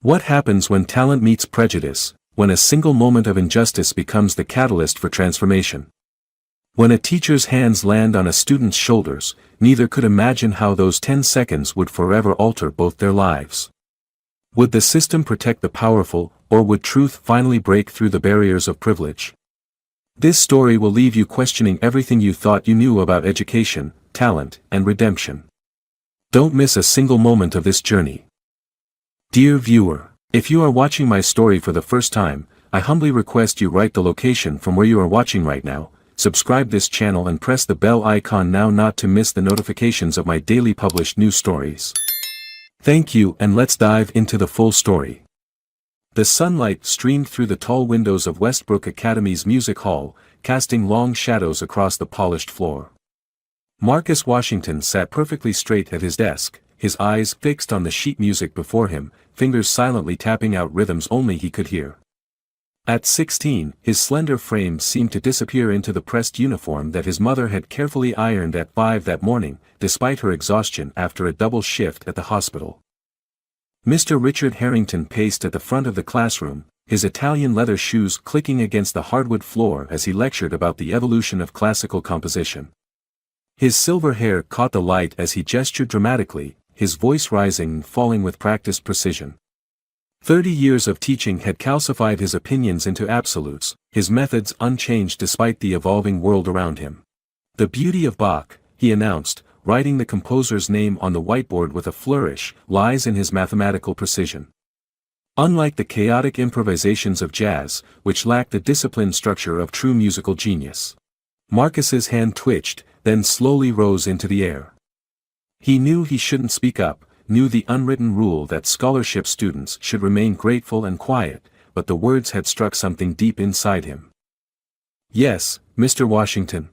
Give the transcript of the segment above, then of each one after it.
What happens when talent meets prejudice, when a single moment of injustice becomes the catalyst for transformation? When a teacher's hands land on a student's shoulders, neither could imagine how those 10 seconds would forever alter both their lives. Would the system protect the powerful, or would truth finally break through the barriers of privilege? This story will leave you questioning everything you thought you knew about education, talent, and redemption. Don't miss a single moment of this journey. Dear viewer, if you are watching my story for the first time, I humbly request you write the location from where you are watching right now, subscribe this channel and press the bell icon now not to miss the notifications of my daily published new stories. Thank you, and let's dive into the full story. The sunlight streamed through the tall windows of Westbrook Academy's music hall, casting long shadows across the polished floor. Marcus Washington sat perfectly straight at his desk, his eyes fixed on the sheet music before him, fingers silently tapping out rhythms only he could hear. At 16, his slender frame seemed to disappear into the pressed uniform that his mother had carefully ironed at 5 that morning, despite her exhaustion after a double shift at the hospital. Mr. Richard Harrington paced at the front of the classroom, his Italian leather shoes clicking against the hardwood floor as he lectured about the evolution of classical composition. His silver hair caught the light as he gestured dramatically, his voice rising and falling with practiced precision. 30 years of teaching had calcified his opinions into absolutes, his methods unchanged despite the evolving world around him. "The beauty of Bach," he announced, writing the composer's name on the whiteboard with a flourish, "lies in his mathematical precision. Unlike the chaotic improvisations of jazz, which lack the disciplined structure of true musical genius." Marcus's hand twitched, then slowly rose into the air. He knew he shouldn't speak up, knew the unwritten rule that scholarship students should remain grateful and quiet, but the words had struck something deep inside him. "Yes, Mr. Washington."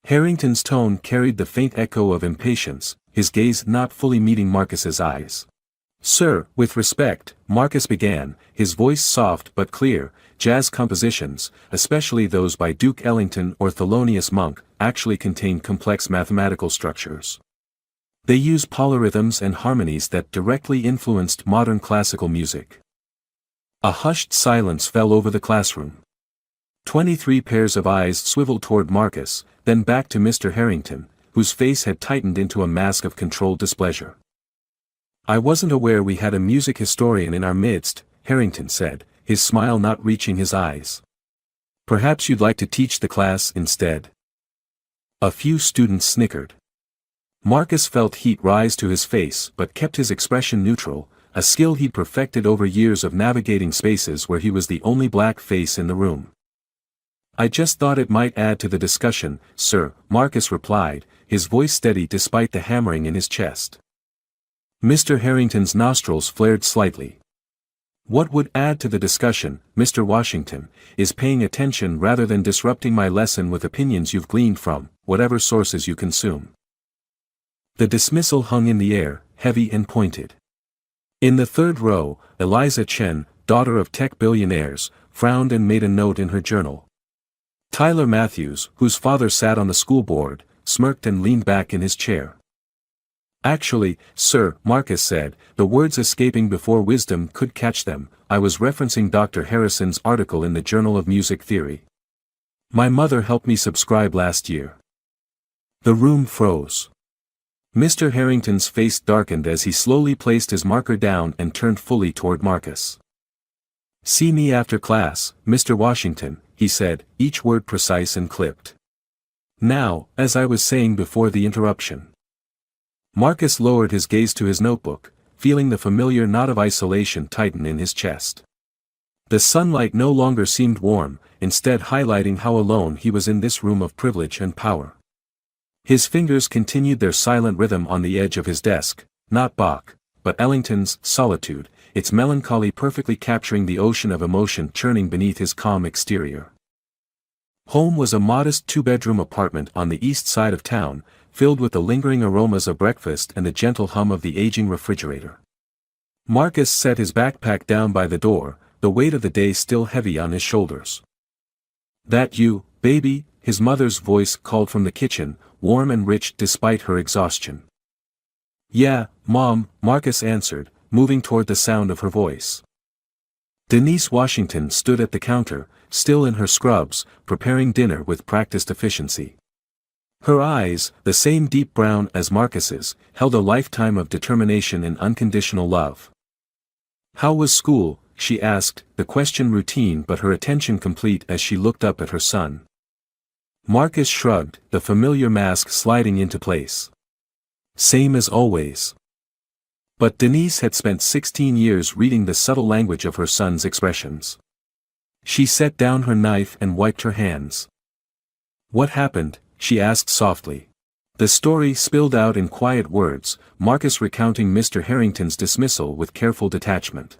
Harrington's tone carried the faint echo of impatience, his gaze not fully meeting Marcus's eyes. "Sir, with respect," Marcus began, his voice soft but clear, "jazz compositions, especially those by Duke Ellington or Thelonious Monk, actually contain complex mathematical structures. They use polyrhythms and harmonies that directly influenced modern classical music." A hushed silence fell over the classroom. 23 pairs of eyes swiveled toward Marcus, then back to Mr. Harrington, whose face had tightened into a mask of controlled displeasure. "I wasn't aware we had a music historian in our midst," Harrington said, his smile not reaching his eyes. "Perhaps you'd like to teach the class instead?" A few students snickered. Marcus felt heat rise to his face but kept his expression neutral, a skill he'd perfected over years of navigating spaces where he was the only black face in the room. "I just thought it might add to the discussion, sir," Marcus replied, his voice steady despite the hammering in his chest. Mr. Harrington's nostrils flared slightly. "What would add to the discussion, Mr. Washington, is paying attention rather than disrupting my lesson with opinions you've gleaned from whatever sources you consume." The dismissal hung in the air, heavy and pointed. In the third row, Eliza Chen, daughter of tech billionaires, frowned and made a note in her journal. Tyler Matthews, whose father sat on the school board, smirked and leaned back in his chair. "Actually, sir," Marcus said, the words escaping before wisdom could catch them, "I was referencing Dr. Harrison's article in the Journal of Music Theory. My mother helped me subscribe last year." The room froze. Mr. Harrington's face darkened as he slowly placed his marker down and turned fully toward Marcus. "See me after class, Mr. Washington," he said, each word precise and clipped. "Now, as I was saying before the interruption." Marcus lowered his gaze to his notebook, feeling the familiar knot of isolation tighten in his chest. The sunlight no longer seemed warm, instead highlighting how alone he was in this room of privilege and power. His fingers continued their silent rhythm on the edge of his desk, not Bach, but Ellington's Solitude, its melancholy perfectly capturing the ocean of emotion churning beneath his calm exterior. Home was a modest two-bedroom apartment on the east side of town, filled with the lingering aromas of breakfast and the gentle hum of the aging refrigerator. Marcus set his backpack down by the door, the weight of the day still heavy on his shoulders. "That you, baby?" his mother's voice called from the kitchen, warm and rich despite her exhaustion. "Yeah, Mom," Marcus answered, moving toward the sound of her voice. Denise Washington stood at the counter, still in her scrubs, preparing dinner with practiced efficiency. Her eyes, the same deep brown as Marcus's, held a lifetime of determination and unconditional love. "How was school?" she asked, the question routine but her attention complete as she looked up at her son. Marcus shrugged, the familiar mask sliding into place. "Same as always." But Denise had spent 16 years reading the subtle language of her son's expressions. She set down her knife and wiped her hands. "What happened?" she asked softly. The story spilled out in quiet words, Marcus recounting Mr. Harrington's dismissal with careful detachment.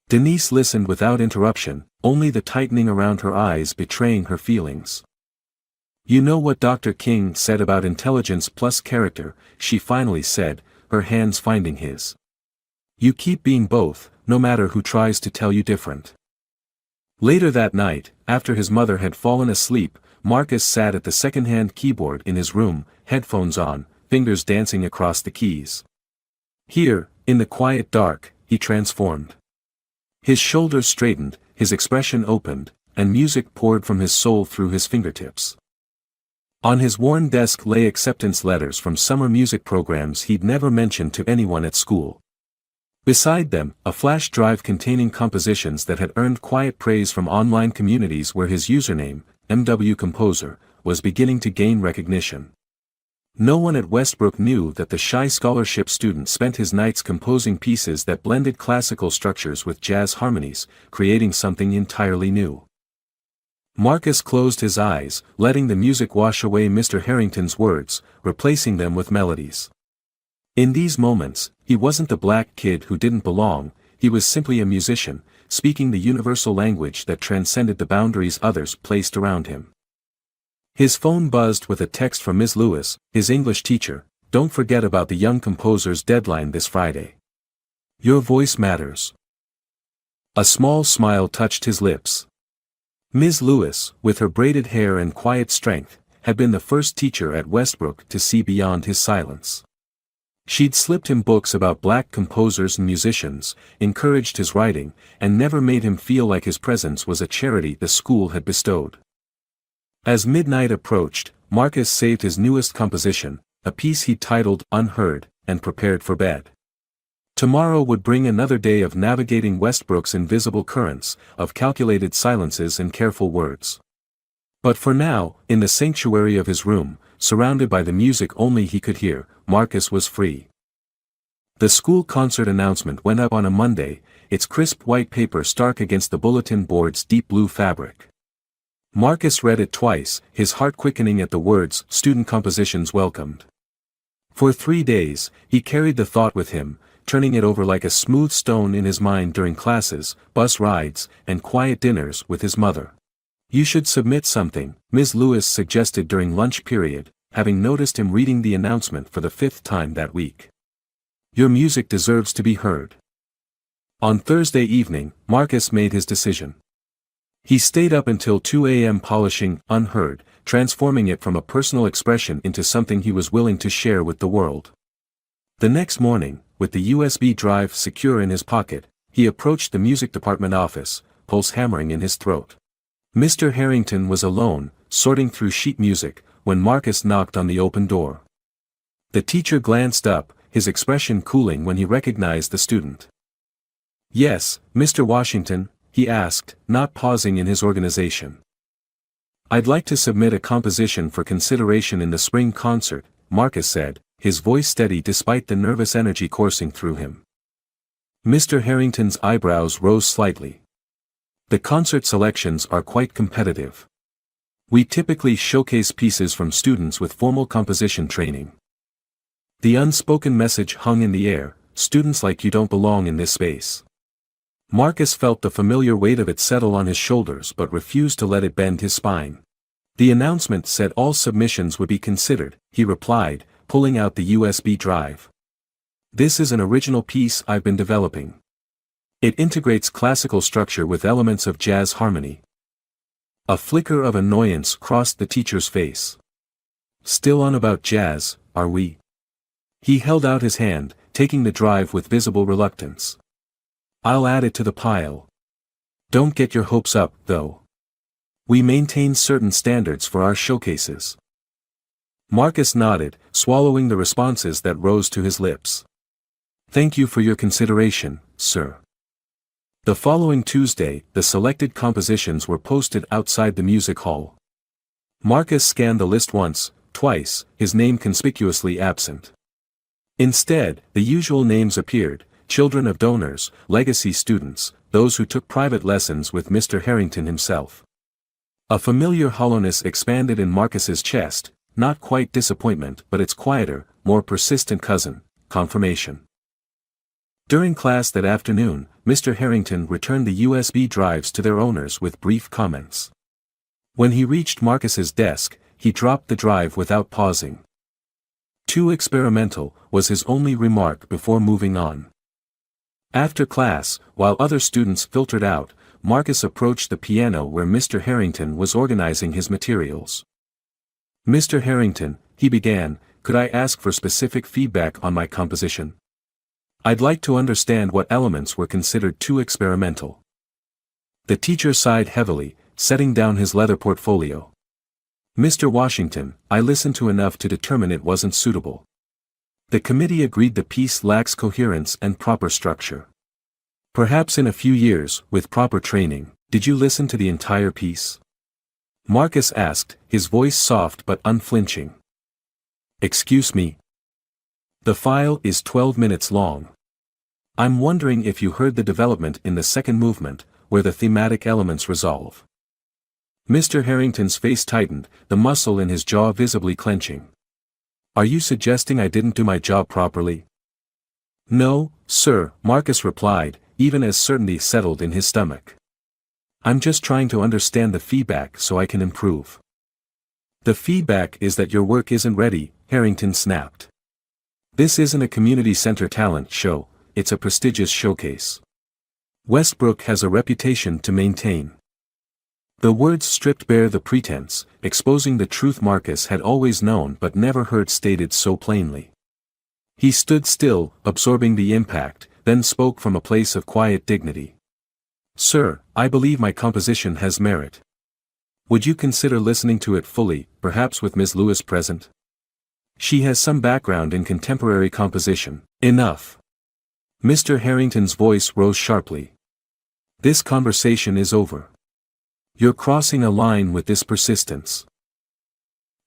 Denise listened without interruption, only the tightening around her eyes betraying her feelings. "You know what Dr. King said about intelligence plus character," she finally said, her hands finding his. "You keep being both, no matter who tries to tell you different." Later that night, after his mother had fallen asleep, Marcus sat at the second-hand keyboard in his room, headphones on, fingers dancing across the keys. Here, in the quiet dark, he transformed. His shoulders straightened, his expression opened, and music poured from his soul through his fingertips. On his worn desk lay acceptance letters from summer music programs he'd never mentioned to anyone at school. Beside them, a flash drive containing compositions that had earned quiet praise from online communities where his username, MW Composer, was beginning to gain recognition. No one at Westbrook knew that the shy scholarship student spent his nights composing pieces that blended classical structures with jazz harmonies, creating something entirely new. Marcus closed his eyes, letting the music wash away Mr. Harrington's words, replacing them with melodies. In these moments, he wasn't the black kid who didn't belong, he was simply a musician, speaking the universal language that transcended the boundaries others placed around him. His phone buzzed with a text from Ms. Lewis, his English teacher. "Don't forget about the young composer's deadline this Friday. Your voice matters." A small smile touched his lips. Ms. Lewis, with her braided hair and quiet strength, had been the first teacher at Westbrook to see beyond his silence. She'd slipped him books about black composers and musicians, encouraged his writing, and never made him feel like his presence was a charity the school had bestowed. As midnight approached, Marcus saved his newest composition, a piece he titled Unheard, and prepared for bed. Tomorrow would bring another day of navigating Westbrook's invisible currents, of calculated silences and careful words. But for now, in the sanctuary of his room, surrounded by the music only he could hear, Marcus was free. The school concert announcement went up on a Monday, its crisp white paper stark against the bulletin board's deep blue fabric. Marcus read it twice, his heart quickening at the words, "Student compositions welcomed." For 3 days, he carried the thought with him, turning it over like a smooth stone in his mind during classes, bus rides, and quiet dinners with his mother. "You should submit something," Ms. Lewis suggested during lunch period, having noticed him reading the announcement for the 5th time that week. "Your music deserves to be heard." On Thursday evening, Marcus made his decision. He stayed up until 2 a.m. polishing Unheard, transforming it from a personal expression into something he was willing to share with the world. The next morning, with the USB drive secure in his pocket, he approached the music department office, pulse hammering in his throat. Mr. Harrington was alone, sorting through sheet music, when Marcus knocked on the open door. The teacher glanced up, his expression cooling when he recognized the student. "Yes, Mr. Washington?" he asked, not pausing in his organization. "I'd like to submit a composition for consideration in the spring concert," Marcus said, his voice steady despite the nervous energy coursing through him. Mr. Harrington's eyebrows rose slightly. "The concert selections are quite competitive. We typically showcase pieces from students with formal composition training." The unspoken message hung in the air, "Students like you don't belong in this space." Marcus felt the familiar weight of it settle on his shoulders but refused to let it bend his spine. The announcement said all submissions would be considered, he replied, pulling out the USB drive. "This is an original piece I've been developing. It integrates classical structure with elements of jazz harmony." A flicker of annoyance crossed the teacher's face. "Still on about jazz, are we?" He held out his hand, taking the drive with visible reluctance. I'll add it to the pile. Don't get your hopes up, though. We maintain certain standards for our showcases. Marcus nodded, swallowing the responses that rose to his lips. Thank you for your consideration, sir. The following Tuesday, the selected compositions were posted outside the music hall. Marcus scanned the list once, twice, his name conspicuously absent. Instead, the usual names appeared: children of donors, legacy students, those who took private lessons with Mr. Harrington himself. A familiar hollowness expanded in Marcus's chest, not quite disappointment but its quieter, more persistent cousin, confirmation. During class that afternoon, Mr. Harrington returned the USB drives to their owners with brief comments. When he reached Marcus's desk, he dropped the drive without pausing. Too experimental, was his only remark before moving on. After class, while other students filtered out, Marcus approached the piano where Mr. Harrington was organizing his materials. Mr. Harrington, he began, could I ask for specific feedback on my composition? I'd like to understand what elements were considered too experimental. The teacher sighed heavily, setting down his leather portfolio. Mr. Washington, I listened to enough to determine it wasn't suitable. The committee agreed the piece lacks coherence and proper structure. Perhaps in a few years, with proper training, did you listen to the entire piece? Marcus asked, his voice soft but unflinching. Excuse me. The file is 12 minutes long. I'm wondering if you heard the development in the second movement, where the thematic elements resolve. Mr. Harrington's face tightened, the muscle in his jaw visibly clenching. Are you suggesting I didn't do my job properly? No, sir, Marcus replied, even as certainty settled in his stomach. I'm just trying to understand the feedback so I can improve. The feedback is that your work isn't ready, Harrington snapped. This isn't a community center talent show, it's a prestigious showcase. Westbrook has a reputation to maintain. The words stripped bare the pretense, exposing the truth Marcus had always known but never heard stated so plainly. He stood still, absorbing the impact, then spoke from a place of quiet dignity. Sir, I believe my composition has merit. Would you consider listening to it fully, perhaps with Ms. Lewis present? She has some background in contemporary composition. Enough. Mr. Harrington's voice rose sharply. This conversation is over. You're crossing a line with this persistence.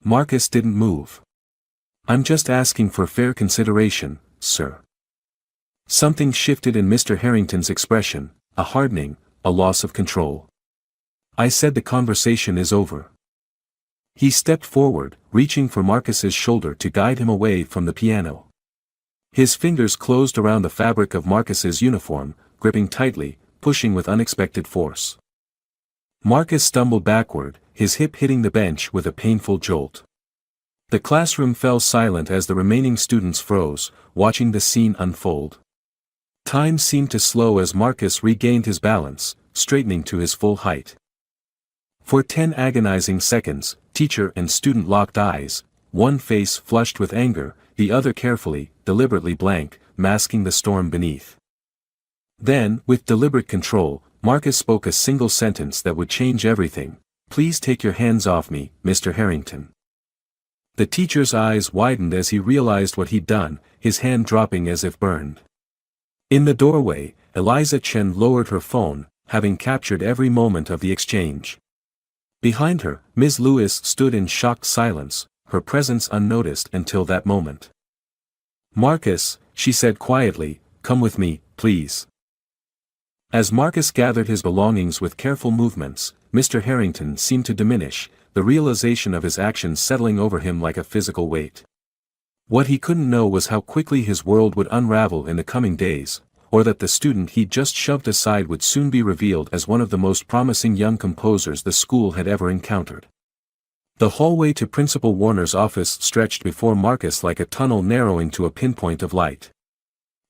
Marcus didn't move. I'm just asking for fair consideration, sir. Something shifted in Mr. Harrington's expression, a hardening, a loss of control. I said the conversation is over. He stepped forward, reaching for Marcus's shoulder to guide him away from the piano. His fingers closed around the fabric of Marcus's uniform, gripping tightly, pushing with unexpected force. Marcus stumbled backward, his hip hitting the bench with a painful jolt. The classroom fell silent as the remaining students froze, watching the scene unfold. Time seemed to slow as Marcus regained his balance, straightening to his full height. For 10 agonizing seconds, teacher and student locked eyes, one face flushed with anger, the other carefully, deliberately blank, masking the storm beneath. Then, with deliberate control, Marcus spoke a single sentence that would change everything. Please take your hands off me, Mr. Harrington. The teacher's eyes widened as he realized what he'd done, his hand dropping as if burned. In the doorway, Eliza Chen lowered her phone, having captured every moment of the exchange. Behind her, Ms. Lewis stood in shocked silence, her presence unnoticed until that moment. Marcus, she said quietly, come with me, please. As Marcus gathered his belongings with careful movements, Mr. Harrington seemed to diminish, the realization of his actions settling over him like a physical weight. What he couldn't know was how quickly his world would unravel in the coming days, or that the student he'd just shoved aside would soon be revealed as one of the most promising young composers the school had ever encountered. The hallway to Principal Warner's office stretched before Marcus like a tunnel narrowing to a pinpoint of light.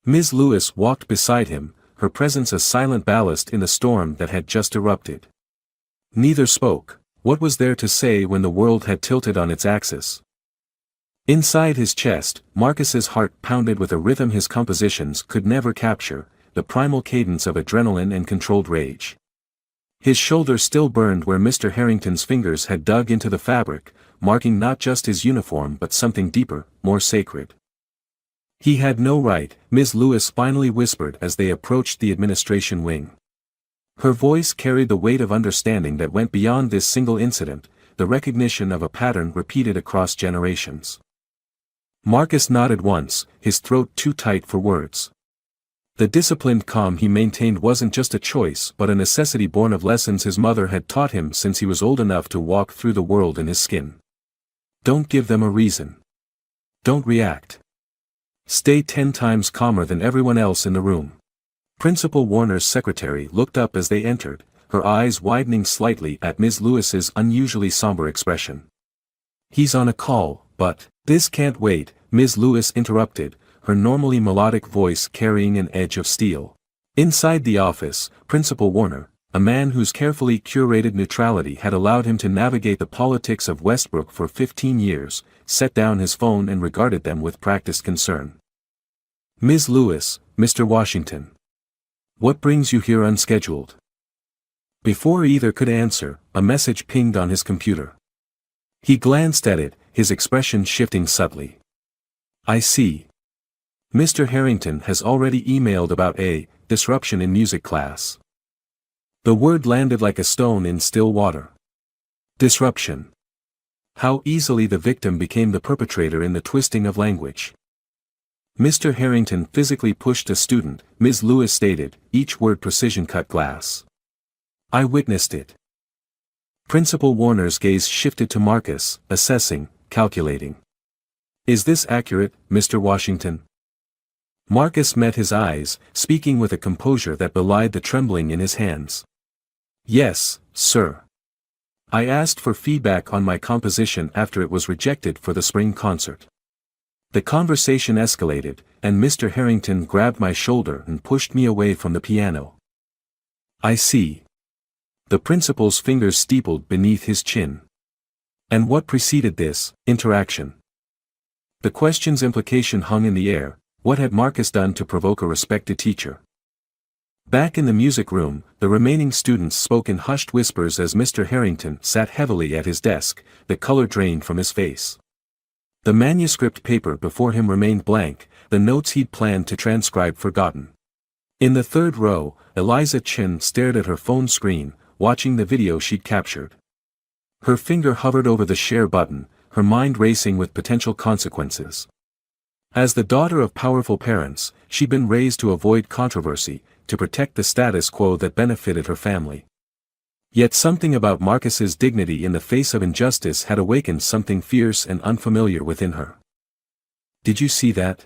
Ms. Lewis walked beside him, her presence a silent ballast in the storm that had just erupted. Neither spoke. What was there to say when the world had tilted on its axis? Inside his chest, Marcus's heart pounded with a rhythm his compositions could never capture, the primal cadence of adrenaline and controlled rage. His shoulder still burned where Mr. Harrington's fingers had dug into the fabric, marking not just his uniform but something deeper, more sacred. He had no right, Ms. Lewis finally whispered as they approached the administration wing. Her voice carried the weight of understanding that went beyond this single incident, the recognition of a pattern repeated across generations. Marcus nodded once, his throat too tight for words. The disciplined calm he maintained wasn't just a choice but a necessity born of lessons his mother had taught him since he was old enough to walk through the world in his skin. Don't give them a reason. Don't react. Stay 10 times calmer than everyone else in the room. Principal Warner's secretary looked up as they entered, her eyes widening slightly at Ms. Lewis's unusually somber expression. He's on a call, but, this can't wait, Ms. Lewis interrupted, her normally melodic voice carrying an edge of steel. Inside the office, Principal Warner, a man whose carefully curated neutrality had allowed him to navigate the politics of Westbrook for 15 years, set down his phone and regarded them with practiced concern. Ms. Lewis, Mr. Washington. What brings you here unscheduled? Before either could answer, a message pinged on his computer. He glanced at it, his expression shifting subtly. I see. Mr. Harrington has already emailed about a disruption in music class. The word landed like a stone in still water. Disruption. How easily the victim became the perpetrator in the twisting of language. Mr. Harrington physically pushed a student, Ms. Lewis stated, each word precision-cut glass. I witnessed it. Principal Warner's gaze shifted to Marcus, assessing, calculating. Is this accurate, Mr. Washington? Marcus met his eyes, speaking with a composure that belied the trembling in his hands. Yes, sir. I asked for feedback on my composition after it was rejected for the spring concert. The conversation escalated, and Mr. Harrington grabbed my shoulder and pushed me away from the piano. I see. The principal's fingers steepled beneath his chin. And what preceded this interaction? The question's implication hung in the air. What had Marcus done to provoke a respected teacher? Back in the music room, the remaining students spoke in hushed whispers as Mr. Harrington sat heavily at his desk, the color drained from his face. The manuscript paper before him remained blank, the notes he'd planned to transcribe forgotten. In the third row, Eliza Chin stared at her phone screen, watching the video she'd captured. Her finger hovered over the share button, her mind racing with potential consequences. As the daughter of powerful parents, she'd been raised to avoid controversy, to protect the status quo that benefited her family. Yet something about Marcus's dignity in the face of injustice had awakened something fierce and unfamiliar within her. Did you see that?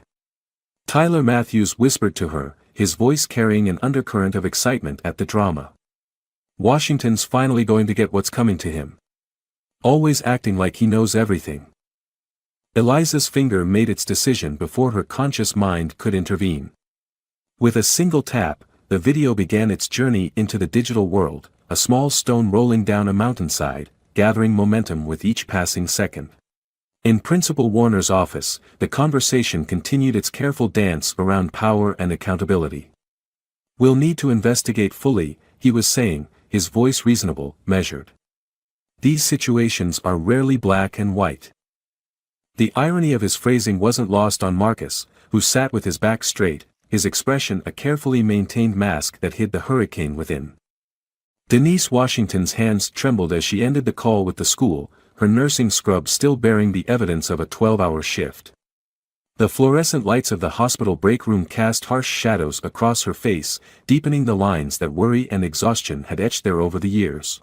Tyler Matthews whispered to her, his voice carrying an undercurrent of excitement at the drama. Washington's finally going to get what's coming to him. Always acting like he knows everything. Eliza's finger made its decision before her conscious mind could intervene. With a single tap, the video began its journey into the digital world, a small stone rolling down a mountainside, gathering momentum with each passing second. In Principal Warner's office, the conversation continued its careful dance around power and accountability. We'll need to investigate fully, he was saying, his voice reasonable, measured. These situations are rarely black and white. The irony of his phrasing wasn't lost on Marcus, who sat with his back straight, his expression a carefully maintained mask that hid the hurricane within. Denise Washington's hands trembled as she ended the call with the school, her nursing scrub still bearing the evidence of a 12-hour shift. The fluorescent lights of the hospital break room cast harsh shadows across her face, deepening the lines that worry and exhaustion had etched there over the years.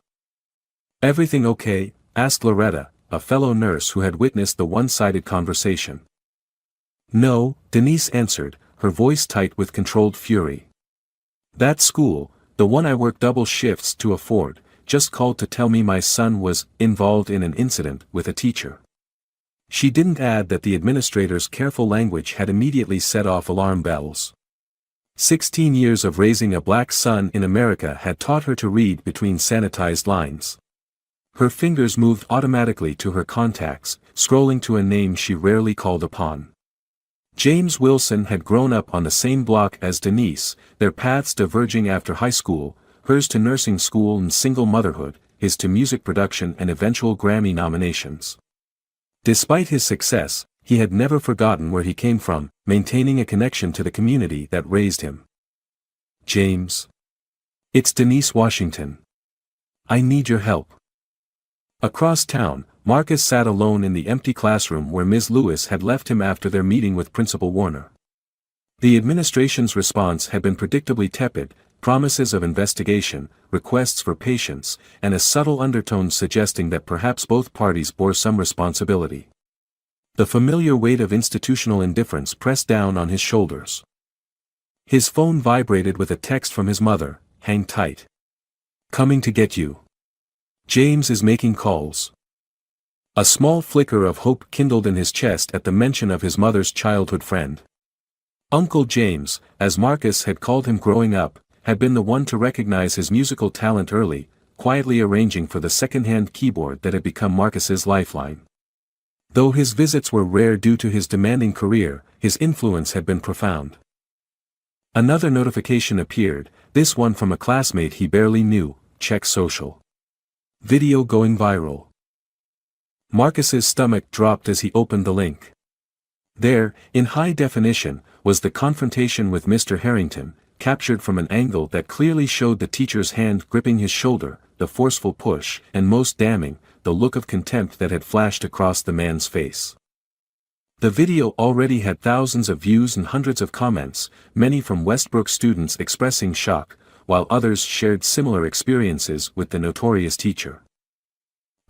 Everything okay? Asked Loretta, a fellow nurse who had witnessed the one-sided conversation. No, Denise answered, her voice tight with controlled fury. That school, the one I work double shifts to afford, just called to tell me my son was involved in an incident with a teacher. She didn't add that the administrator's careful language had immediately set off alarm bells. 16 years of raising a black son in America had taught her to read between sanitized lines. Her fingers moved automatically to her contacts, scrolling to a name she rarely called upon. James Wilson had grown up on the same block as Denise, their paths diverging after high school, hers to nursing school and single motherhood, his to music production and eventual Grammy nominations. Despite his success, he had never forgotten where he came from, maintaining a connection to the community that raised him. James. It's Denise Washington. I need your help. Across town, Marcus sat alone in the empty classroom where Ms. Lewis had left him after their meeting with Principal Warner. The administration's response had been predictably tepid, promises of investigation, requests for patience, and a subtle undertone suggesting that perhaps both parties bore some responsibility. The familiar weight of institutional indifference pressed down on his shoulders. His phone vibrated with a text from his mother, "Hang tight. Coming to get you. James is making calls." A small flicker of hope kindled in his chest at the mention of his mother's childhood friend. Uncle James, as Marcus had called him growing up, had been the one to recognize his musical talent early, quietly arranging for the second-hand keyboard that had become Marcus's lifeline. Though his visits were rare due to his demanding career, his influence had been profound. Another notification appeared, this one from a classmate he barely knew. Check social. Video going viral. Marcus's stomach dropped as he opened the link. There, in high definition, was the confrontation with Mr. Harrington, captured from an angle that clearly showed the teacher's hand gripping his shoulder, the forceful push, and most damning, the look of contempt that had flashed across the man's face. The video already had thousands of views and hundreds of comments, many from Westbrook students expressing shock, while others shared similar experiences with the notorious teacher.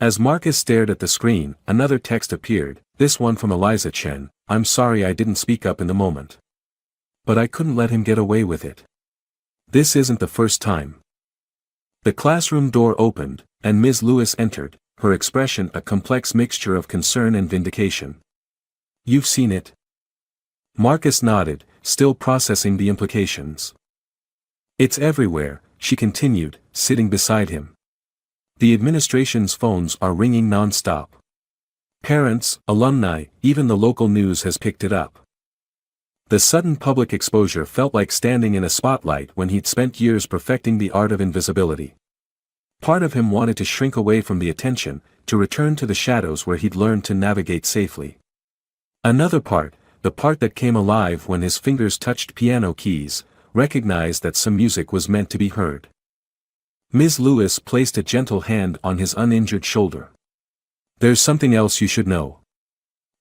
As Marcus stared at the screen, another text appeared, this one from Eliza Chen. "I'm sorry I didn't speak up in the moment. But I couldn't let him get away with it. This isn't the first time." The classroom door opened, and Ms. Lewis entered, her expression a complex mixture of concern and vindication. "You've seen it?" Marcus nodded, still processing the implications. "It's everywhere," she continued, sitting beside him. "The administration's phones are ringing non-stop. Parents, alumni, even the local news has picked it up." The sudden public exposure felt like standing in a spotlight when he'd spent years perfecting the art of invisibility. Part of him wanted to shrink away from the attention, to return to the shadows where he'd learned to navigate safely. Another part, the part that came alive when his fingers touched piano keys, recognized that some music was meant to be heard. Ms. Lewis placed a gentle hand on his uninjured shoulder. "There's something else you should know.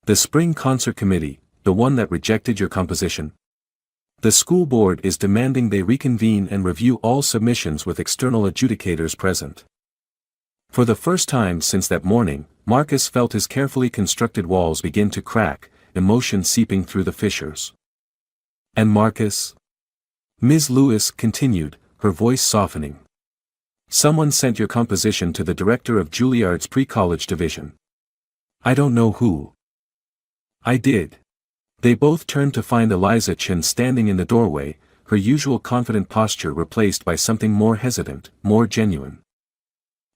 The spring concert committee, the one that rejected your composition. The school board is demanding they reconvene and review all submissions with external adjudicators present." For the first time since that morning, Marcus felt his carefully constructed walls begin to crack, emotion seeping through the fissures. "And Marcus?" Ms. Lewis continued, her voice softening. "Someone sent your composition to the director of Juilliard's pre-college division. I don't know who." "I did." They both turned to find Eliza Chen standing in the doorway, her usual confident posture replaced by something more hesitant, more genuine.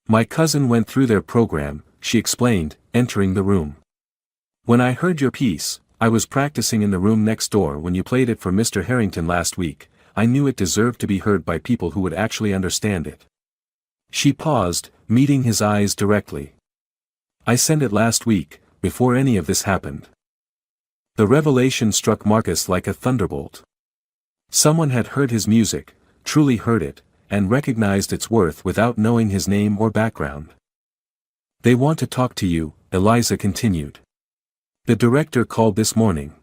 "My cousin went through their program," she explained, entering the room. "When I heard your piece, I was practicing in the room next door when you played it for Mr. Harrington last week. I knew it deserved to be heard by people who would actually understand it." She paused, meeting his eyes directly. "I sent it last week, before any of this happened." The revelation struck Marcus like a thunderbolt. Someone had heard his music, truly heard it, and recognized its worth without knowing his name or background. "They want to talk to you," Eliza continued. "The director called this morning."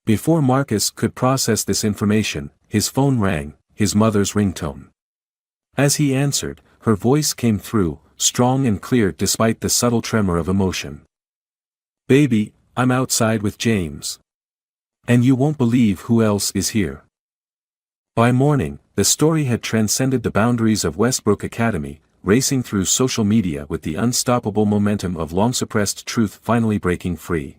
Before Marcus could process this information, his phone rang, his mother's ringtone. As he answered, her voice came through, strong and clear despite the subtle tremor of emotion. "Baby, I'm outside with James. And you won't believe who else is here." By morning, the story had transcended the boundaries of Westbrook Academy, racing through social media with the unstoppable momentum of long-suppressed truth finally breaking free.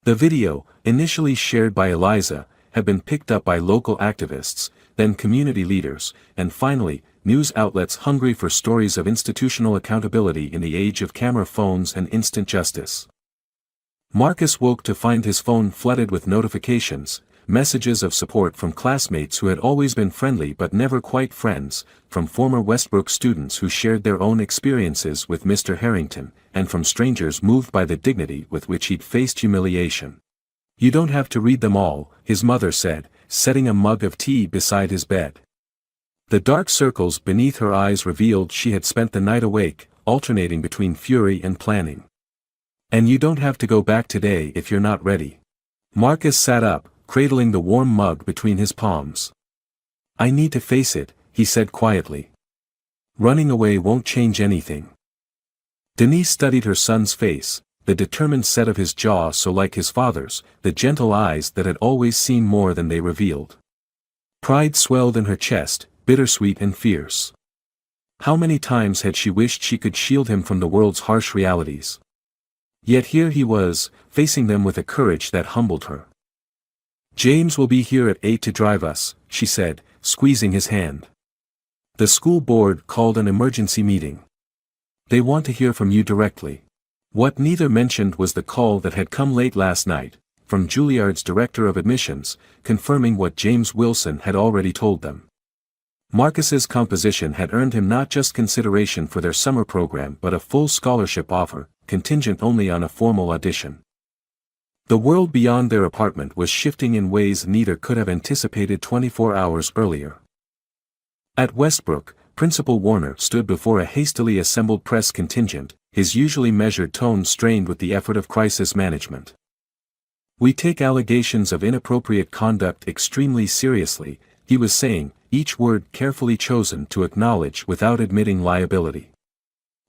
The video, initially shared by Eliza, had been picked up by local activists, then community leaders, and finally, news outlets hungry for stories of institutional accountability in the age of camera phones and instant justice. Marcus woke to find his phone flooded with notifications, messages of support from classmates who had always been friendly but never quite friends, from former Westbrook students who shared their own experiences with Mr. Harrington, and from strangers moved by the dignity with which he'd faced humiliation. "You don't have to read them all," his mother said, setting a mug of tea beside his bed. The dark circles beneath her eyes revealed she had spent the night awake, alternating between fury and planning. "And you don't have to go back today if you're not ready." Marcus sat up, cradling the warm mug between his palms. "I need to face it," he said quietly. "Running away won't change anything." Denise studied her son's face, the determined set of his jaw so like his father's, the gentle eyes that had always seen more than they revealed. Pride swelled in her chest, bittersweet and fierce. How many times had she wished she could shield him from the world's harsh realities? Yet here he was, facing them with a courage that humbled her. "James will be here at 8 to drive us," she said, squeezing his hand. "The school board called an emergency meeting. They want to hear from you directly." What neither mentioned was the call that had come late last night, from Juilliard's director of admissions, confirming what James Wilson had already told them. Marcus's composition had earned him not just consideration for their summer program but a full scholarship offer, contingent only on a formal audition. The world beyond their apartment was shifting in ways neither could have anticipated 24 hours earlier. At Westbrook, Principal Warner stood before a hastily assembled press contingent, his usually measured tone strained with the effort of crisis management. "We take allegations of inappropriate conduct extremely seriously," he was saying, each word carefully chosen to acknowledge without admitting liability.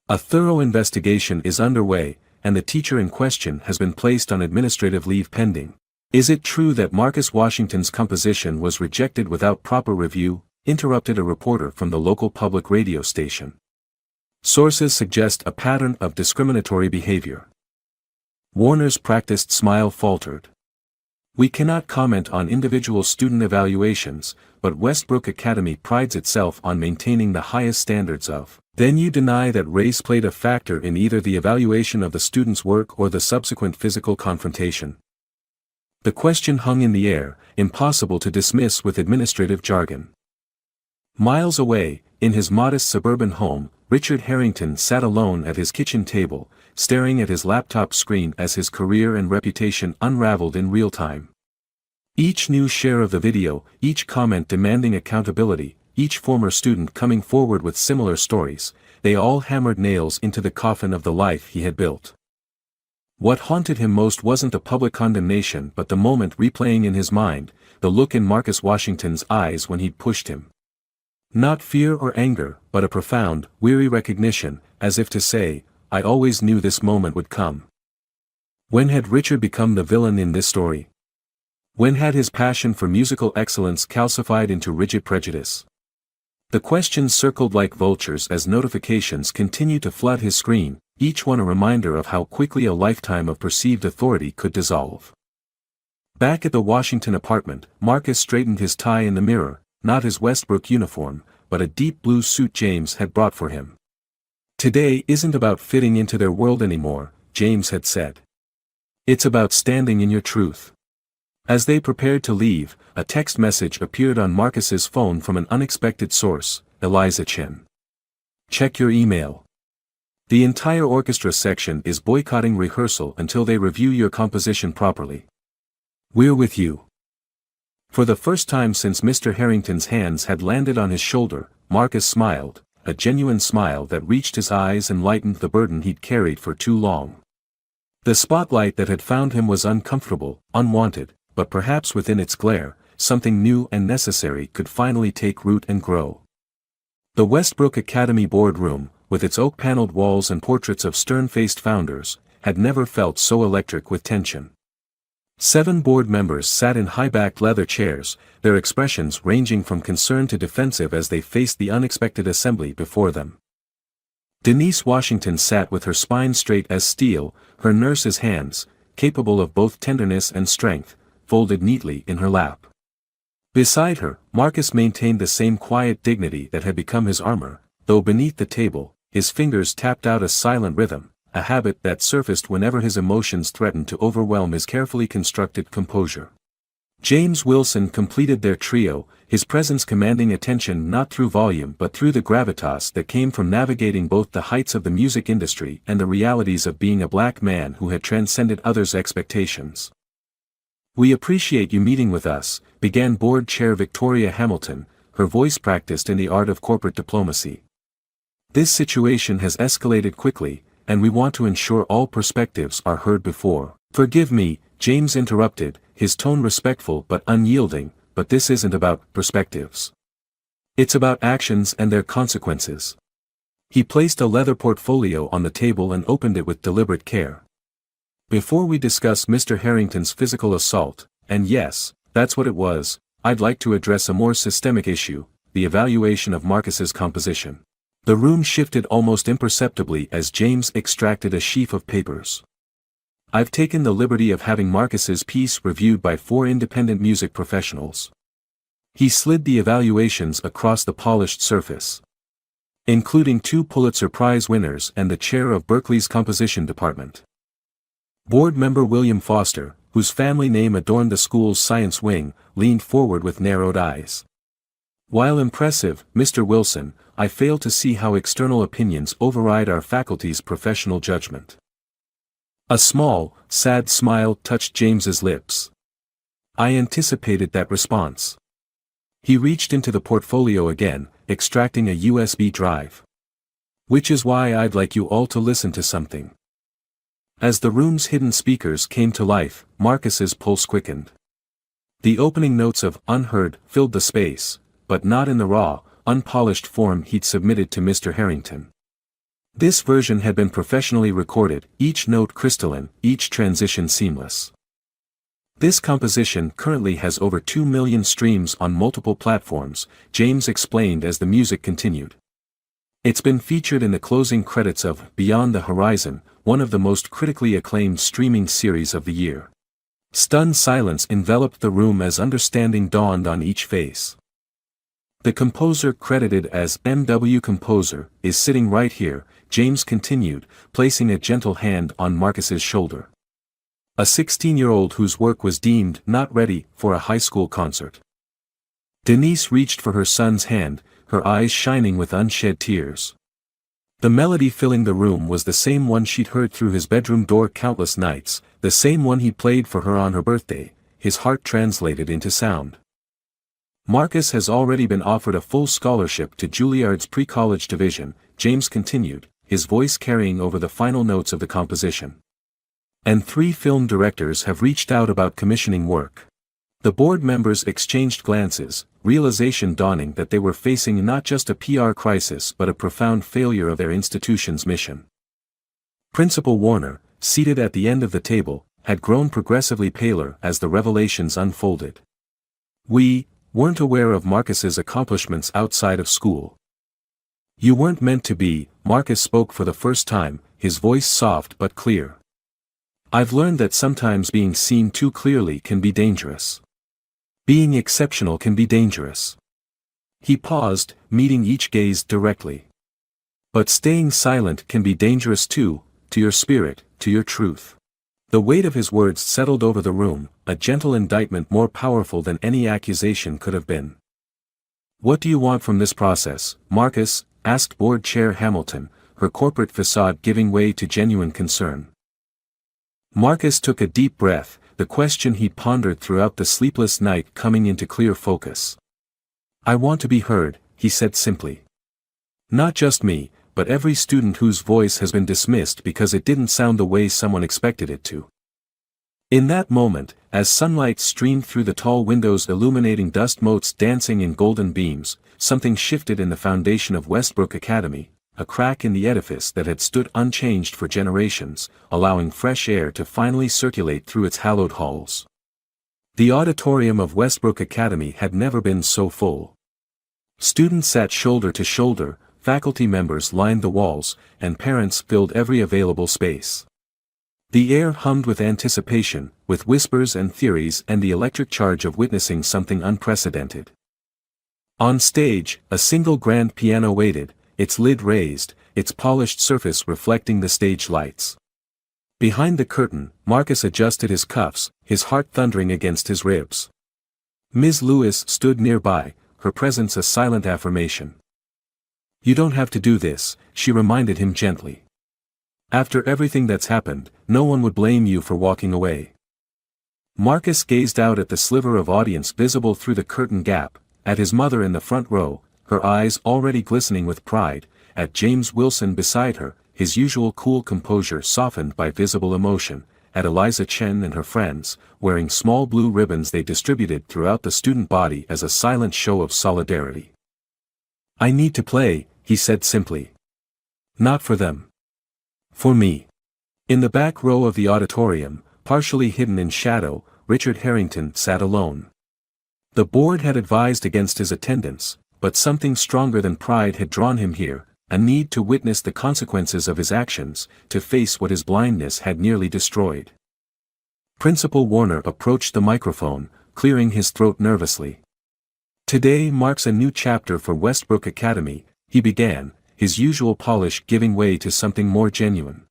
"A thorough investigation is underway, and the teacher in question has been placed on administrative leave pending." "Is it true that Marcus Washington's composition was rejected without proper review?" interrupted a reporter from the local public radio station. "Sources suggest a pattern of discriminatory behavior." Warner's practiced smile faltered. "We cannot comment on individual student evaluations, but Westbrook Academy prides itself on maintaining the highest standards of." "Then you deny that race played a factor in either the evaluation of the student's work or the subsequent physical confrontation?" The question hung in the air, impossible to dismiss with administrative jargon. Miles away, in his modest suburban home, Richard Harrington sat alone at his kitchen table, staring at his laptop screen as his career and reputation unraveled in real time. Each new share of the video, each comment demanding accountability, each former student coming forward with similar stories, they all hammered nails into the coffin of the life he had built. What haunted him most wasn't the public condemnation but the moment replaying in his mind, the look in Marcus Washington's eyes when he'd pushed him. Not fear or anger, but a profound, weary recognition, as if to say, "I always knew this moment would come." When had Richard become the villain in this story? When had his passion for musical excellence calcified into rigid prejudice? The questions circled like vultures as notifications continued to flood his screen, each one a reminder of how quickly a lifetime of perceived authority could dissolve. Back at the Washington apartment, Marcus straightened his tie in the mirror, not his Westbrook uniform, but a deep blue suit James had brought for him. "Today isn't about fitting into their world anymore," James had said. "It's about standing in your truth." As they prepared to leave, a text message appeared on Marcus's phone from an unexpected source, Eliza Chin. "Check your email. The entire orchestra section is boycotting rehearsal until they review your composition properly. We're with you." For the first time since Mr. Harrington's hands had landed on his shoulder, Marcus smiled, a genuine smile that reached his eyes and lightened the burden he'd carried for too long. The spotlight that had found him was uncomfortable, unwanted, but perhaps within its glare, something new and necessary could finally take root and grow. The Westbrook Academy boardroom, with its oak-paneled walls and portraits of stern-faced founders, had never felt so electric with tension. 7 board members sat in high-backed leather chairs, their expressions ranging from concern to defensive as they faced the unexpected assembly before them. Denise Washington sat with her spine straight as steel, her nurse's hands, capable of both tenderness and strength, folded neatly in her lap. Beside her, Marcus maintained the same quiet dignity that had become his armor, though beneath the table, his fingers tapped out a silent rhythm, a habit that surfaced whenever his emotions threatened to overwhelm his carefully constructed composure. James Wilson completed their trio, his presence commanding attention not through volume but through the gravitas that came from navigating both the heights of the music industry and the realities of being a black man who had transcended others' expectations. "We appreciate you meeting with us," began Board Chair Victoria Hamilton, her voice practiced in the art of corporate diplomacy. "This situation has escalated quickly, and we want to ensure all perspectives are heard before." "Forgive me," James interrupted, his tone respectful but unyielding, "but this isn't about perspectives. It's about actions and their consequences." He placed a leather portfolio on the table and opened it with deliberate care. "Before we discuss Mr. Harrington's physical assault, and yes, that's what it was, I'd like to address a more systemic issue, the evaluation of Marcus's composition." The room shifted almost imperceptibly as James extracted a sheaf of papers. "I've taken the liberty of having Marcus's piece reviewed by 4 independent music professionals." He slid the evaluations across the polished surface. "Including 2 Pulitzer Prize winners and the chair of Berkeley's composition department." Board member William Foster, whose family name adorned the school's science wing, leaned forward with narrowed eyes. "While impressive, Mr. Wilson, I fail to see how external opinions override our faculty's professional judgment." A small, sad smile touched James's lips. "I anticipated that response." He reached into the portfolio again, extracting a USB drive. "Which is why I'd like you all to listen to something." As the room's hidden speakers came to life, Marcus's pulse quickened. The opening notes of "Unheard" filled the space, but not in the raw, unpolished form he'd submitted to Mr. Harrington. This version had been professionally recorded, each note crystalline, each transition seamless. "This composition currently has over 2 million streams on multiple platforms," James explained as the music continued. "It's been featured in the closing credits of Beyond the Horizon, one of the most critically acclaimed streaming series of the year." Stunned silence enveloped the room as understanding dawned on each face. "The composer credited as M.W. Composer is sitting right here," James continued, placing a gentle hand on Marcus's shoulder. "A 16-year-old whose work was deemed not ready for a high school concert." Denise reached for her son's hand, her eyes shining with unshed tears. The melody filling the room was the same one she'd heard through his bedroom door countless nights, the same one he played for her on her birthday, his heart translated into sound. "Marcus has already been offered a full scholarship to Juilliard's pre-college division," James continued, his voice carrying over the final notes of the composition. "And 3 film directors have reached out about commissioning work." The board members exchanged glances, realization dawning that they were facing not just a PR crisis but a profound failure of their institution's mission. Principal Warner, seated at the end of the table, had grown progressively paler as the revelations unfolded. "We weren't aware of Marcus's accomplishments outside of school." "You weren't meant to be," Marcus spoke for the first time, his voice soft but clear. "I've learned that sometimes being seen too clearly can be dangerous. Being exceptional can be dangerous." He paused, meeting each gaze directly. "But staying silent can be dangerous too, to your spirit, to your truth." The weight of his words settled over the room, a gentle indictment more powerful than any accusation could have been. "What do you want from this process, Marcus?" asked Board Chair Hamilton, her corporate facade giving way to genuine concern. Marcus took a deep breath, the question he'd pondered throughout the sleepless night coming into clear focus. "I want to be heard," he said simply. "Not just me, but every student whose voice has been dismissed because it didn't sound the way someone expected it to." In that moment, as sunlight streamed through the tall windows illuminating dust motes dancing in golden beams, something shifted in the foundation of Westbrook Academy, a crack in the edifice that had stood unchanged for generations, allowing fresh air to finally circulate through its hallowed halls. The auditorium of Westbrook Academy had never been so full. Students sat shoulder to shoulder, faculty members lined the walls, and parents filled every available space. The air hummed with anticipation, with whispers and theories and the electric charge of witnessing something unprecedented. On stage, a single grand piano waited, its lid raised, its polished surface reflecting the stage lights. Behind the curtain, Marcus adjusted his cuffs, his heart thundering against his ribs. Ms. Lewis stood nearby, her presence a silent affirmation. "You don't have to do this," she reminded him gently. "After everything that's happened, no one would blame you for walking away." Marcus gazed out at the sliver of audience visible through the curtain gap, at his mother in the front row, her eyes already glistening with pride, at James Wilson beside her, his usual cool composure softened by visible emotion, at Eliza Chen and her friends, wearing small blue ribbons they distributed throughout the student body as a silent show of solidarity. "I need to play," he said simply. "Not for them. For me." In the back row of the auditorium, partially hidden in shadow, Richard Harrington sat alone. The board had advised against his attendance, but something stronger than pride had drawn him here, a need to witness the consequences of his actions, to face what his blindness had nearly destroyed. Principal Warner approached the microphone, clearing his throat nervously. "Today marks a new chapter for Westbrook Academy," he began, his usual polish giving way to something more genuine.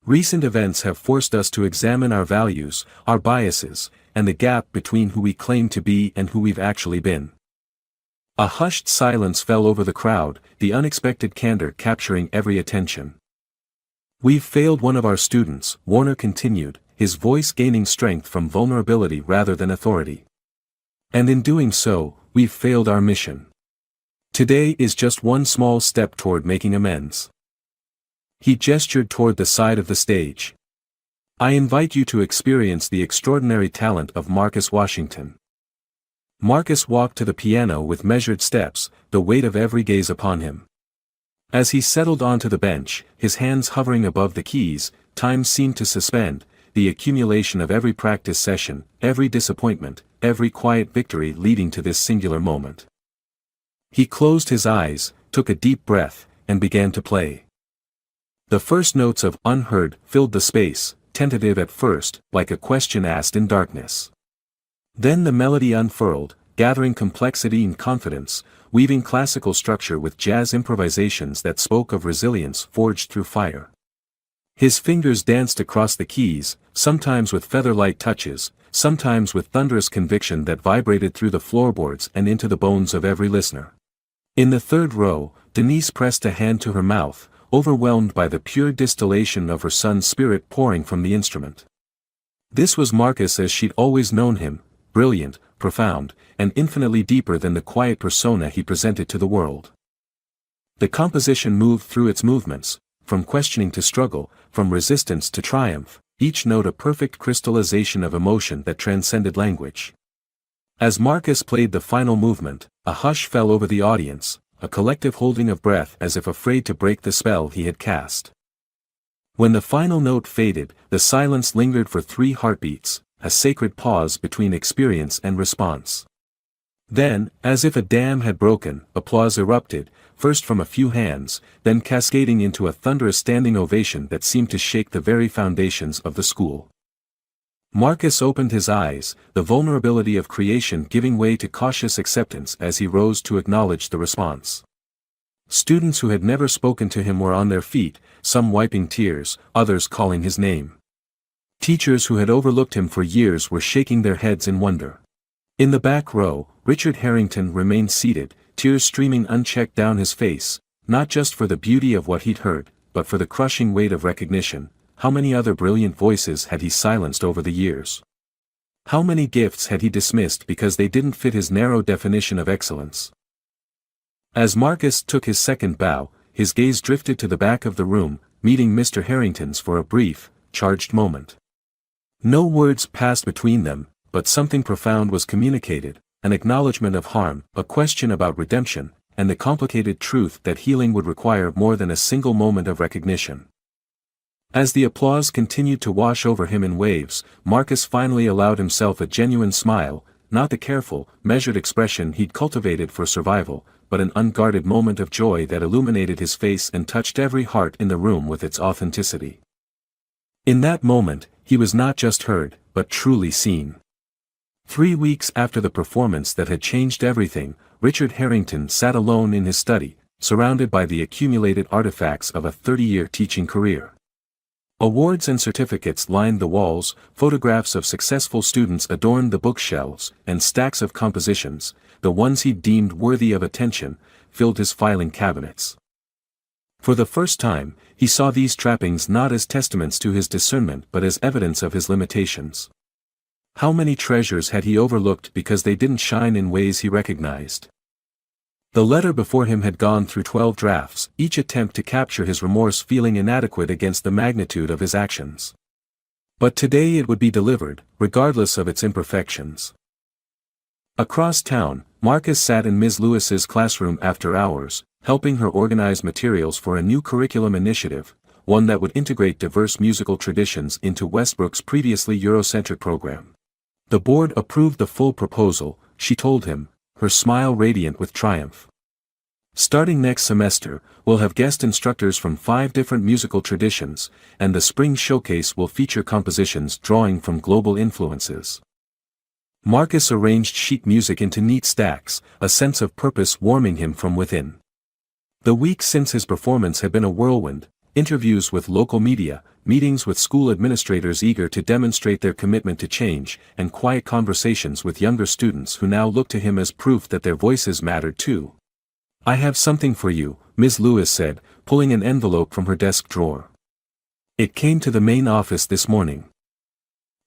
"Recent events have forced us to examine our values, our biases, and the gap between who we claim to be and who we've actually been." A hushed silence fell over the crowd, the unexpected candor capturing every attention. "We've failed one of our students," Warner continued, his voice gaining strength from vulnerability rather than authority. "And in doing so, we've failed our mission. Today is just one small step toward making amends." He gestured toward the side of the stage. "I invite you to experience the extraordinary talent of Marcus Washington." Marcus walked to the piano with measured steps, the weight of every gaze upon him. As he settled onto the bench, his hands hovering above the keys, time seemed to suspend, the accumulation of every practice session, every disappointment, every quiet victory leading to this singular moment. He closed his eyes, took a deep breath, and began to play. The first notes of "Unheard" filled the space, tentative at first, like a question asked in darkness. Then the melody unfurled, gathering complexity and confidence, weaving classical structure with jazz improvisations that spoke of resilience forged through fire. His fingers danced across the keys, sometimes with feather-light touches, sometimes with thunderous conviction that vibrated through the floorboards and into the bones of every listener. In the third row, Denise pressed a hand to her mouth, overwhelmed by the pure distillation of her son's spirit pouring from the instrument. This was Marcus as she'd always known him, brilliant, profound, and infinitely deeper than the quiet persona he presented to the world. The composition moved through its movements, from questioning to struggle, from resistance to triumph, each note a perfect crystallization of emotion that transcended language. As Marcus played the final movement, a hush fell over the audience, a collective holding of breath as if afraid to break the spell he had cast. When the final note faded, the silence lingered for 3 heartbeats, a sacred pause between experience and response. Then, as if a dam had broken, applause erupted, first from a few hands, then cascading into a thunderous standing ovation that seemed to shake the very foundations of the school. Marcus opened his eyes, the vulnerability of creation giving way to cautious acceptance as he rose to acknowledge the response. Students who had never spoken to him were on their feet, some wiping tears, others calling his name. Teachers who had overlooked him for years were shaking their heads in wonder. In the back row, Richard Harrington remained seated, tears streaming unchecked down his face, not just for the beauty of what he'd heard, but for the crushing weight of recognition. How many other brilliant voices had he silenced over the years? How many gifts had he dismissed because they didn't fit his narrow definition of excellence? As Marcus took his second bow, his gaze drifted to the back of the room, meeting Mr. Harrington's for a brief, charged moment. No words passed between them, but something profound was communicated, an acknowledgement of harm, a question about redemption, and the complicated truth that healing would require more than a single moment of recognition. As the applause continued to wash over him in waves, Marcus finally allowed himself a genuine smile, not the careful, measured expression he'd cultivated for survival, but an unguarded moment of joy that illuminated his face and touched every heart in the room with its authenticity. In that moment, he was not just heard, but truly seen. 3 weeks after the performance that had changed everything, Richard Harrington sat alone in his study, surrounded by the accumulated artifacts of a 30-year teaching career. Awards and certificates lined the walls, photographs of successful students adorned the bookshelves, and stacks of compositions, the ones he deemed worthy of attention, filled his filing cabinets. For the first time, he saw these trappings not as testaments to his discernment but as evidence of his limitations. How many treasures had he overlooked because they didn't shine in ways he recognized? The letter before him had gone through 12 drafts, each attempt to capture his remorse feeling inadequate against the magnitude of his actions. But today it would be delivered, regardless of its imperfections. Across town, Marcus sat in Ms. Lewis's classroom after hours, helping her organize materials for a new curriculum initiative, one that would integrate diverse musical traditions into Westbrook's previously Eurocentric program. The board approved the full proposal, she told him, her smile radiant with triumph. Starting next semester, we'll have guest instructors from 5 different musical traditions, and the spring showcase will feature compositions drawing from global influences. Marcus arranged sheet music into neat stacks, a sense of purpose warming him from within. The week since his performance had been a whirlwind, interviews with local media, meetings with school administrators eager to demonstrate their commitment to change, and quiet conversations with younger students who now looked to him as proof that their voices mattered too. "I have something for you," Ms. Lewis said, pulling an envelope from her desk drawer. "It came to the main office this morning."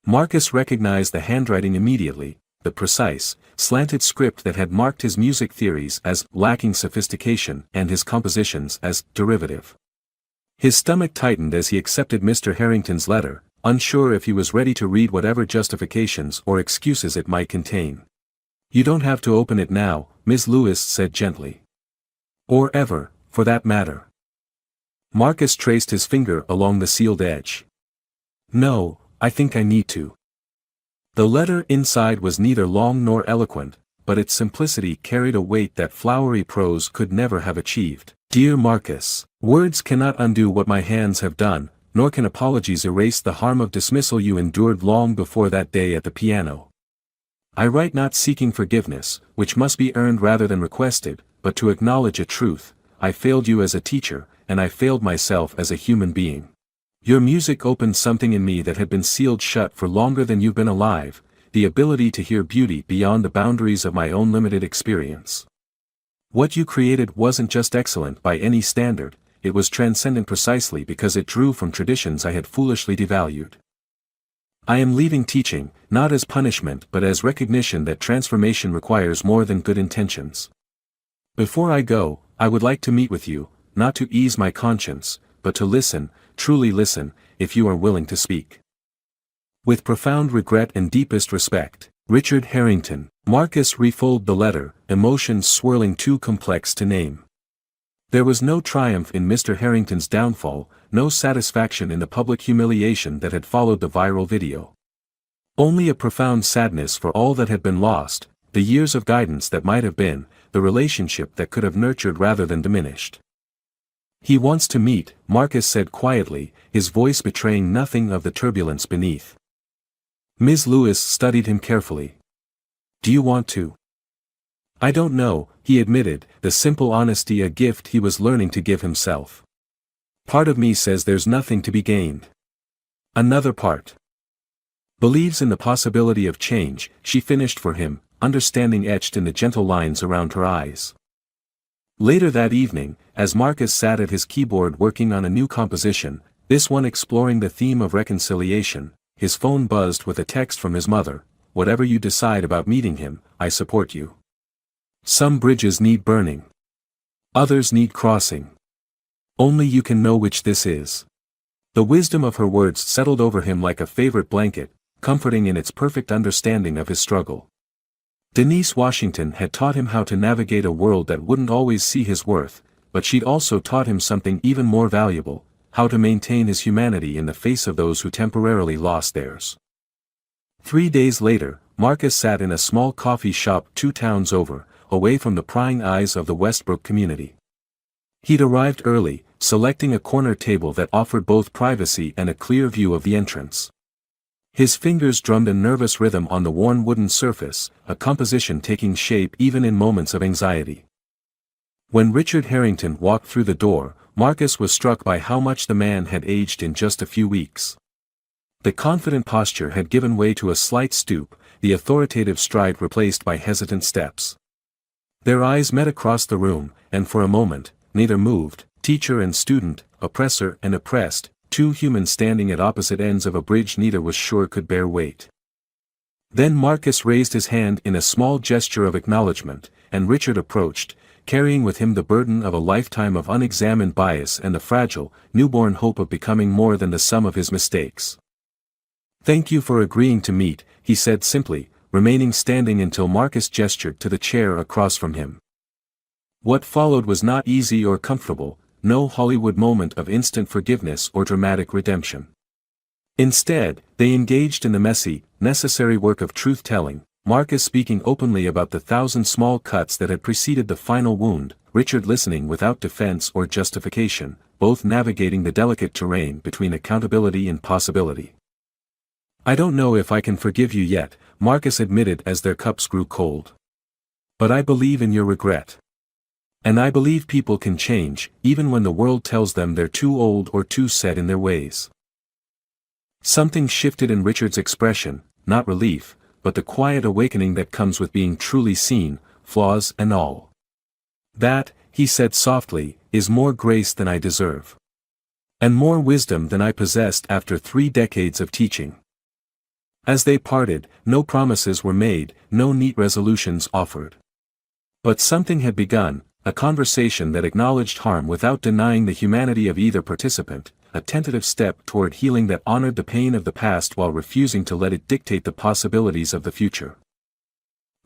Marcus recognized the handwriting immediately, the precise, slanted script that had marked his music theories as lacking sophistication and his compositions as derivative. His stomach tightened as he accepted Mr. Harrington's letter, unsure if he was ready to read whatever justifications or excuses it might contain. "You don't have to open it now," Ms. Lewis said gently. "Or ever, for that matter." Marcus traced his finger along the sealed edge. "No, I think I need to." The letter inside was neither long nor eloquent, but its simplicity carried a weight that flowery prose could never have achieved. "Dear Marcus, words cannot undo what my hands have done, nor can apologies erase the harm of dismissal you endured long before that day at the piano. I write not seeking forgiveness, which must be earned rather than requested, but to acknowledge a truth. I failed you as a teacher, and I failed myself as a human being. Your music opened something in me that had been sealed shut for longer than you've been alive, the ability to hear beauty beyond the boundaries of my own limited experience. What you created wasn't just excellent by any standard, it was transcendent precisely because it drew from traditions I had foolishly devalued. I am leaving teaching, not as punishment but as recognition that transformation requires more than good intentions. Before I go, I would like to meet with you, not to ease my conscience, but to listen, truly listen, if you are willing to speak. With profound regret and deepest respect, Richard Harrington." Marcus refolded the letter, emotions swirling too complex to name. There was no triumph in Mr. Harrington's downfall, no satisfaction in the public humiliation that had followed the viral video. Only a profound sadness for all that had been lost, the years of guidance that might have been, the relationship that could have nurtured rather than diminished. "He wants to meet," Marcus said quietly, his voice betraying nothing of the turbulence beneath. Ms. Lewis studied him carefully. "Do you want to?" "I don't know," he admitted, the simple honesty a gift he was learning to give himself. "Part of me says there's nothing to be gained. Another part believes in the possibility of change," she finished for him, understanding etched in the gentle lines around her eyes. Later that evening, as Marcus sat at his keyboard working on a new composition, this one exploring the theme of reconciliation, his phone buzzed with a text from his mother. "Whatever you decide about meeting him, I support you. Some bridges need burning. Others need crossing. Only you can know which this is." The wisdom of her words settled over him like a favorite blanket, comforting in its perfect understanding of his struggle. Denise Washington had taught him how to navigate a world that wouldn't always see his worth, but she'd also taught him something even more valuable, how to maintain his humanity in the face of those who temporarily lost theirs. 3 days later, Marcus sat in a small coffee shop 2 towns over, away from the prying eyes of the Westbrook community. He'd arrived early, selecting a corner table that offered both privacy and a clear view of the entrance. His fingers drummed a nervous rhythm on the worn wooden surface, a composition taking shape even in moments of anxiety. When Richard Harrington walked through the door, Marcus was struck by how much the man had aged in just a few weeks. The confident posture had given way to a slight stoop, the authoritative stride replaced by hesitant steps. Their eyes met across the room, and for a moment, neither moved, teacher and student, oppressor and oppressed, two humans standing at opposite ends of a bridge neither was sure could bear weight. Then Marcus raised his hand in a small gesture of acknowledgement, and Richard approached, carrying with him the burden of a lifetime of unexamined bias and the fragile, newborn hope of becoming more than the sum of his mistakes. "Thank you for agreeing to meet," he said simply, remaining standing until Marcus gestured to the chair across from him. What followed was not easy or comfortable, no Hollywood moment of instant forgiveness or dramatic redemption. Instead, they engaged in the messy, necessary work of truth-telling, Marcus speaking openly about the 1,000 small cuts that had preceded the final wound, Richard listening without defense or justification, both navigating the delicate terrain between accountability and possibility. "I don't know if I can forgive you yet," Marcus admitted as their cups grew cold. "But I believe in your regret. And I believe people can change, even when the world tells them they're too old or too set in their ways." Something shifted in Richard's expression, not relief, but the quiet awakening that comes with being truly seen, flaws and all. "That," he said softly, "is more grace than I deserve. And more wisdom than I possessed after 3 decades of teaching." As they parted, no promises were made, no neat resolutions offered. But something had begun, a conversation that acknowledged harm without denying the humanity of either participant, a tentative step toward healing that honored the pain of the past while refusing to let it dictate the possibilities of the future.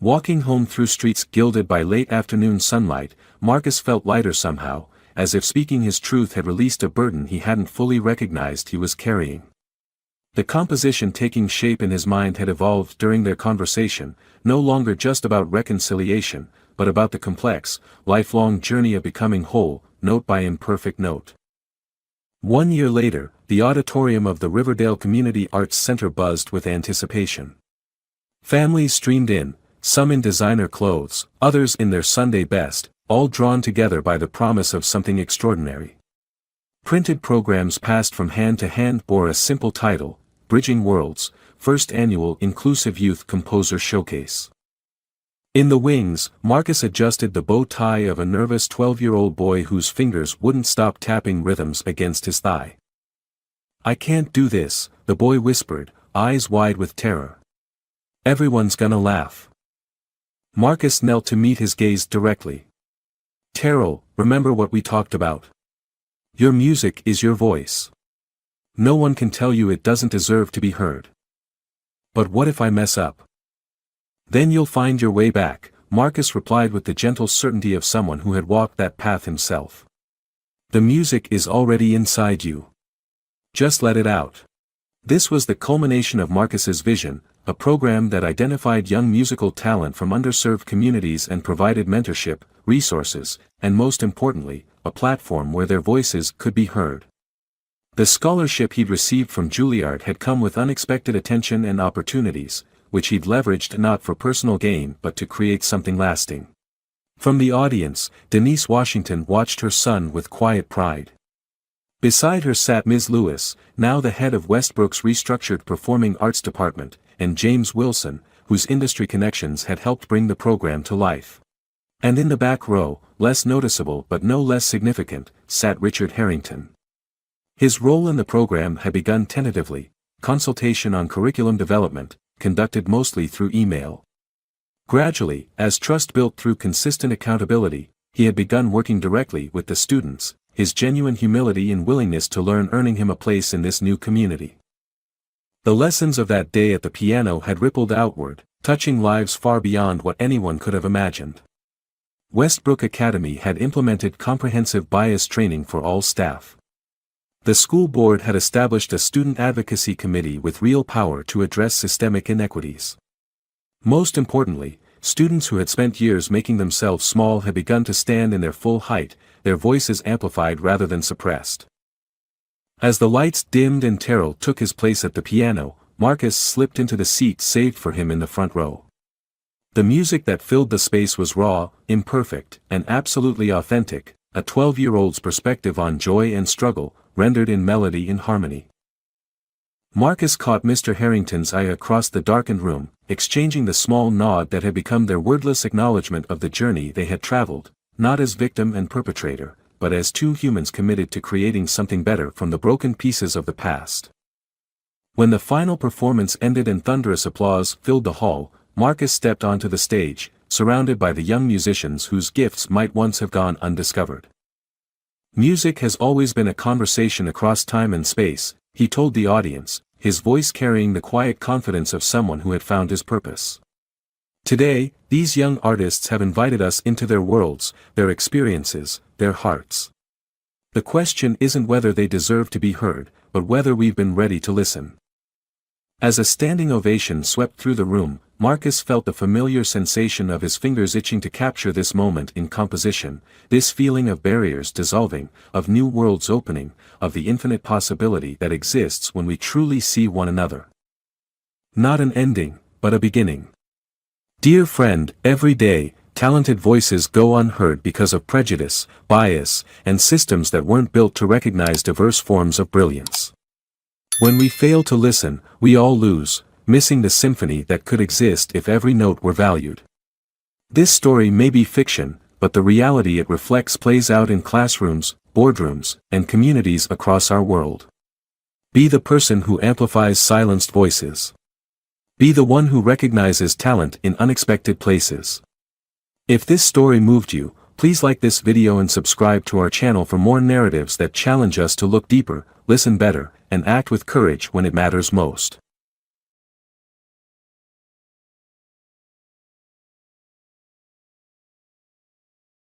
Walking home through streets gilded by late afternoon sunlight, Marcus felt lighter somehow, as if speaking his truth had released a burden he hadn't fully recognized he was carrying. The composition taking shape in his mind had evolved during their conversation, no longer just about reconciliation, but about the complex, lifelong journey of becoming whole, note by imperfect note. 1 year later, the auditorium of the Riverdale Community Arts Center buzzed with anticipation. Families streamed in, some in designer clothes, others in their Sunday best, all drawn together by the promise of something extraordinary. Printed programs passed from hand to hand bore a simple title, Bridging Worlds, First Annual Inclusive Youth Composer Showcase. In the wings, Marcus adjusted the bow tie of a nervous 12-year-old boy whose fingers wouldn't stop tapping rhythms against his thigh. "I can't do this," the boy whispered, eyes wide with terror. "Everyone's gonna laugh." Marcus knelt to meet his gaze directly. "Terrell, remember what we talked about. Your music is your voice. No one can tell you it doesn't deserve to be heard. But what if I mess up? Then you'll find your way back," Marcus replied with the gentle certainty of someone who had walked that path himself. "The music is already inside you. Just let it out." This was the culmination of Marcus's vision, a program that identified young musical talent from underserved communities and provided mentorship, resources, and most importantly, a platform where their voices could be heard. The scholarship he'd received from Juilliard had come with unexpected attention and opportunities, which he'd leveraged not for personal gain but to create something lasting. From the audience, Denise Washington watched her son with quiet pride. Beside her sat Ms. Lewis, now the head of Westbrook's restructured performing arts department, and James Wilson, whose industry connections had helped bring the program to life. And in the back row, less noticeable but no less significant, sat Richard Harrington. His role in the program had begun tentatively, consultation on curriculum development, conducted mostly through email. Gradually, as trust built through consistent accountability, he had begun working directly with the students, his genuine humility and willingness to learn earning him a place in this new community. The lessons of that day at the piano had rippled outward, touching lives far beyond what anyone could have imagined. Westbrook Academy had implemented comprehensive bias training for all staff. The school board had established a student advocacy committee with real power to address systemic inequities. Most importantly, students who had spent years making themselves small had begun to stand in their full height, their voices amplified rather than suppressed. As the lights dimmed and Terrell took his place at the piano, Marcus slipped into the seat saved for him in the front row. The music that filled the space was raw, imperfect, and absolutely authentic, a 12-year-old's perspective on joy and struggle, rendered in melody and harmony. Marcus caught Mr. Harrington's eye across the darkened room, exchanging the small nod that had become their wordless acknowledgement of the journey they had traveled, not as victim and perpetrator, but as two humans committed to creating something better from the broken pieces of the past. When the final performance ended and thunderous applause filled the hall, Marcus stepped onto the stage, surrounded by the young musicians whose gifts might once have gone undiscovered. Music has always been a conversation across time and space, he told the audience, his voice carrying the quiet confidence of someone who had found his purpose. Today, these young artists have invited us into their worlds, their experiences, their hearts. The question isn't whether they deserve to be heard, but whether we've been ready to listen. As a standing ovation swept through the room, Marcus felt the familiar sensation of his fingers itching to capture this moment in composition, this feeling of barriers dissolving, of new worlds opening, of the infinite possibility that exists when we truly see one another. Not an ending, but a beginning. Dear friend, every day, talented voices go unheard because of prejudice, bias, and systems that weren't built to recognize diverse forms of brilliance. When we fail to listen, we all lose, missing the symphony that could exist if every note were valued. This story may be fiction, but the reality it reflects plays out in classrooms, boardrooms, and communities across our world. Be the person who amplifies silenced voices. Be the one who recognizes talent in unexpected places. If this story moved you, please like this video and subscribe to our channel for more narratives that challenge us to look deeper, listen better, and act with courage when it matters most.